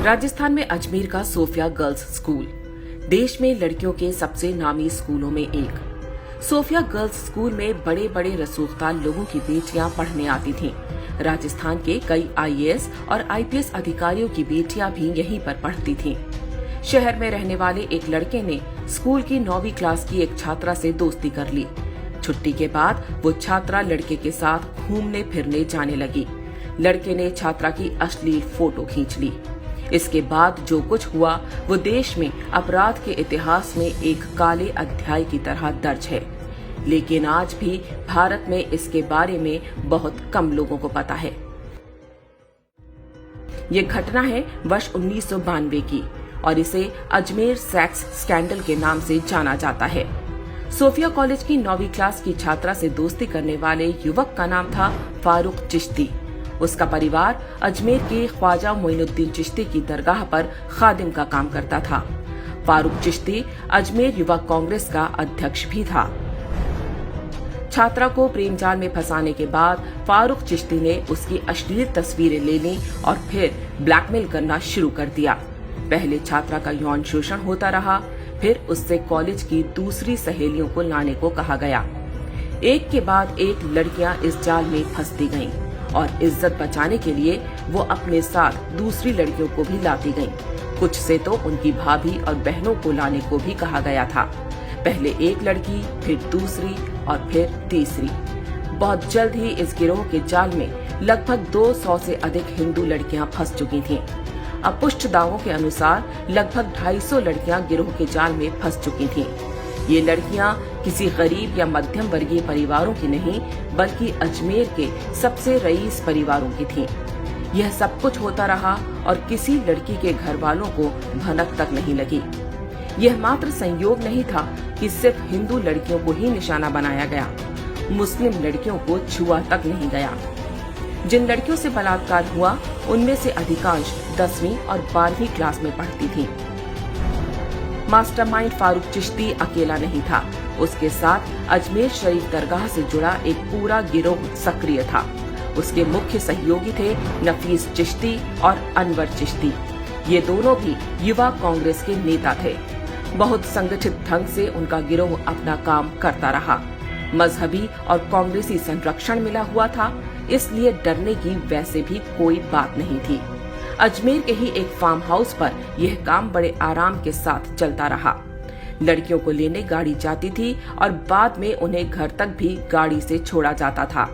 राजस्थान में अजमेर का Sophia girls school देश में लड़कियों के सबसे नामी स्कूलों में एक। सोफिया गर्ल्स स्कूल में बड़े बड़े रसूखदार लोगों की बेटियां पढ़ने आती थीं। राजस्थान के कई आईएएस और आईपीएस अधिकारियों की बेटियां भी यहीं पर पढ़ती थीं। शहर में रहने वाले एक लड़के ने स्कूल की 9वीं क्लास की एक छात्रा से दोस्ती कर ली। छुट्टी के बाद वो छात्रा लड़के के साथ घूमने फिरने जाने लगी। लड़के ने छात्रा की अश्लील फोटो खींच ली। इसके बाद जो कुछ हुआ वो देश में अपराध के इतिहास में एक काले अध्याय की तरह दर्ज है, लेकिन आज भी भारत में इसके बारे में बहुत कम लोगों को पता है। ये घटना है वर्ष 1992 की और इसे अजमेर सेक्स स्कैंडल के नाम से जाना जाता है। सोफिया कॉलेज की 9वीं क्लास की छात्रा से दोस्ती करने वाले युवक का नाम था फारूक चिश्ती। उसका परिवार अजमेर के ख्वाजा मोइनुद्दीन चिश्ती की दरगाह पर खादिम का काम करता था। फारूक चिश्ती अजमेर युवा कांग्रेस का अध्यक्ष भी था। छात्रा को प्रेम जाल में फंसाने के बाद फारूक चिश्ती ने उसकी अश्लील तस्वीरें ले ली और फिर ब्लैकमेल करना शुरू कर दिया। पहले छात्रा का यौन शोषण होता रहा, फिर उससे कॉलेज की दूसरी सहेलियों को लाने को कहा गया। एक के बाद एक लड़कियां इस जाल में फंसती गईं और इज्जत बचाने के लिए वो अपने साथ दूसरी लड़कियों को भी लाती गईं। कुछ से तो उनकी भाभी और बहनों को लाने को भी कहा गया था। पहले एक लड़की, फिर दूसरी और फिर तीसरी। बहुत जल्द ही इस गिरोह के जाल में लगभग 200 से अधिक हिंदू लड़कियां फंस चुकी थीं। अपुष्ट दावों के अनुसार लगभग 250 लड़कियां गिरोह के जाल में फंस चुकी थीं। ये लड़कियां किसी गरीब या मध्यम वर्गीय परिवारों की नहीं, बल्कि अजमेर के सबसे रईस परिवारों की थीं। यह सब कुछ होता रहा और किसी लड़की के घर वालों को भनक तक नहीं लगी। यह मात्र संयोग नहीं था कि सिर्फ हिंदू लड़कियों को ही निशाना बनाया गया, मुस्लिम लड़कियों को छुआ तक नहीं गया। जिन लड़कियों से बलात्कार हुआ उनमें से अधिकांश 10वीं और 12वीं क्लास में पढ़ती थीं। मास्टरमाइंड फारूक चिश्ती अकेला नहीं था, उसके साथ अजमेर शरीफ दरगाह से जुड़ा एक पूरा गिरोह सक्रिय था। उसके मुख्य सहयोगी थे नफीस चिश्ती और अनवर चिश्ती। ये दोनों भी युवा कांग्रेस के नेता थे। बहुत संगठित ढंग से उनका गिरोह अपना काम करता रहा। मजहबी और कांग्रेसी संरक्षण मिला हुआ था, इसलिए डरने की वैसे भी कोई बात नहीं थी। अजमेर के ही एक फार्म हाउस पर यह काम बड़े आराम के साथ चलता रहा। लड़कियों को लेने गाड़ी जाती थी और बाद में उन्हें घर तक भी गाड़ी से छोड़ा जाता था।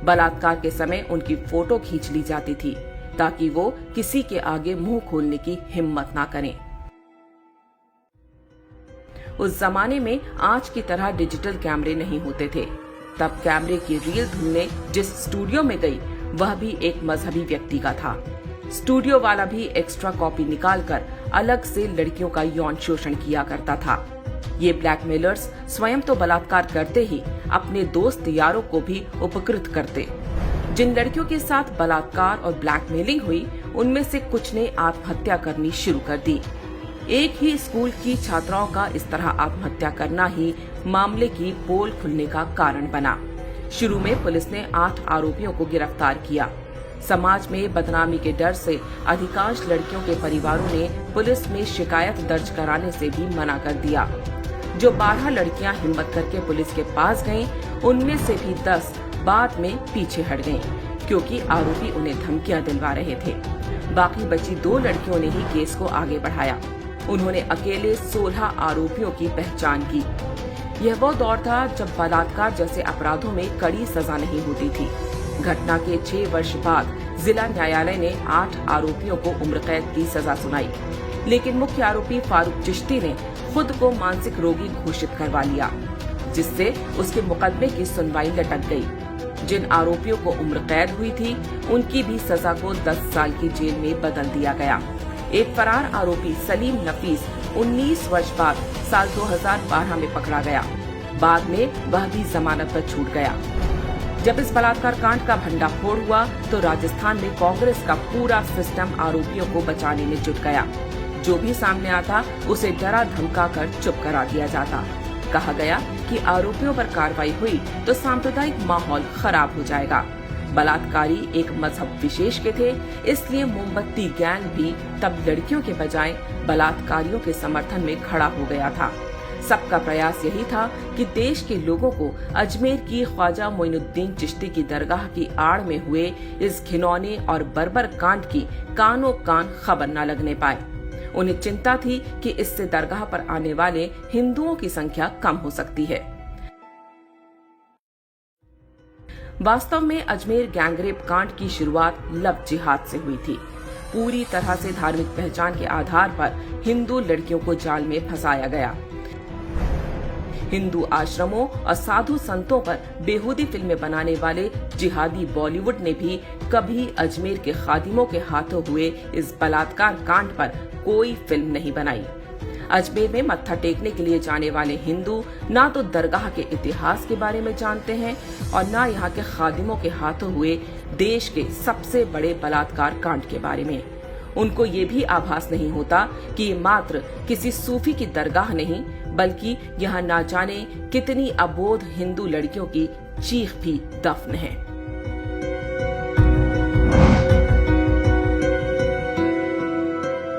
बलात्कार के समय उनकी फोटो खींच ली जाती थी ताकि वो किसी के आगे मुंह खोलने की हिम्मत ना करें। उस जमाने में आज की तरह डिजिटल कैमरे नहीं होते थे। तब कैमरे की रील ढूंढने जिस स्टूडियो में गई वह भी एक मजहबी व्यक्ति का था। स्टूडियो वाला भी एक्स्ट्रा कॉपी निकालकर अलग से लड़कियों का यौन शोषण किया करता था। ये ब्लैकमेलर्स स्वयं तो बलात्कार करते ही अपने दोस्त यारों को भी उपकृत करते। जिन लड़कियों के साथ बलात्कार और ब्लैकमेलिंग हुई उनमें से कुछ ने आत्महत्या करनी शुरू कर दी। एक ही स्कूल की छात्राओं का इस तरह आत्महत्या करना ही मामले की पोल खुलने का कारण बना। शुरू में पुलिस ने 8 आरोपियों को गिरफ्तार किया। समाज में बदनामी के डर से अधिकांश लड़कियों के परिवारों ने पुलिस में शिकायत दर्ज कराने से भी मना कर दिया। जो 12 लड़कियां हिम्मत करके पुलिस के पास गईं, उनमें से भी 10 बाद में पीछे हट गईं, क्योंकि आरोपी उन्हें धमकियां दिलवा रहे थे। बाकी बची 2 लड़कियों ने ही केस को आगे बढ़ाया। उन्होंने अकेले 16 आरोपियों की पहचान की। यह वो दौर था जब बलात्कार जैसे अपराधों में कड़ी सजा नहीं होती थी। घटना के 6 वर्ष बाद जिला न्यायालय ने 8 आरोपियों को उम्र कैद की सजा सुनाई, लेकिन मुख्य आरोपी फारूक चिश्ती ने खुद को मानसिक रोगी घोषित करवा लिया, जिससे उसके मुकदमे की सुनवाई लटक गई। जिन आरोपियों को उम्र कैद हुई थी उनकी भी सजा को 10 साल की जेल में बदल दिया गया। एक फरार आरोपी सलीम नफीस 19 वर्ष बाद साल 2012 में पकड़ा गया। बाद में वह भी जमानत पर छूट गया। जब इस बलात्कार कांड का भंडाफोड़ हुआ तो राजस्थान में कांग्रेस का पूरा सिस्टम आरोपियों को बचाने में जुट गया। जो भी सामने आता उसे डरा धमका कर चुप करा दिया जाता। कहा गया कि आरोपियों पर कार्रवाई हुई तो सांप्रदायिक माहौल खराब हो जाएगा। बलात्कारी एक मजहब विशेष के थे, इसलिए मोमबत्ती गैंग भी तब लड़कियों के बजाय बलात्कारियों के समर्थन में खड़ा हो गया था। सबका प्रयास यही था कि देश के लोगों को अजमेर की ख्वाजा मोइनुद्दीन चिश्ती की दरगाह की आड़ में हुए इस घिनौने और बर्बर कांड की कानों कान खबर न लगने पाए। उन्हें चिंता थी कि इससे दरगाह पर आने वाले हिंदुओं की संख्या कम हो सकती है। वास्तव में अजमेर गैंगरेप कांड की शुरुआत लव जिहाद से हुई थी। पूरी तरह से धार्मिक पहचान के आधार पर हिंदू लड़कियों को जाल में फंसाया गया। हिंदू आश्रमों और साधु संतों पर बेहूदी फिल्में बनाने वाले जिहादी बॉलीवुड ने भी कभी अजमेर के खादिमों के हाथों हुए इस बलात्कार कांड पर कोई फिल्म नहीं बनाई। अजमेर में मत्था टेकने के लिए जाने वाले हिंदू ना तो दरगाह के इतिहास के बारे में जानते हैं और ना यहाँ के खादिमों के हाथों हुए देश के सबसे बड़े बलात्कार कांड के बारे में। उनको ये भी आभास नहीं होता कि ये मात्र किसी सूफी की दरगाह नहीं, बल्कि यहाँ ना जाने कितनी अबोध हिंदू लड़कियों की चीख भी दफन है।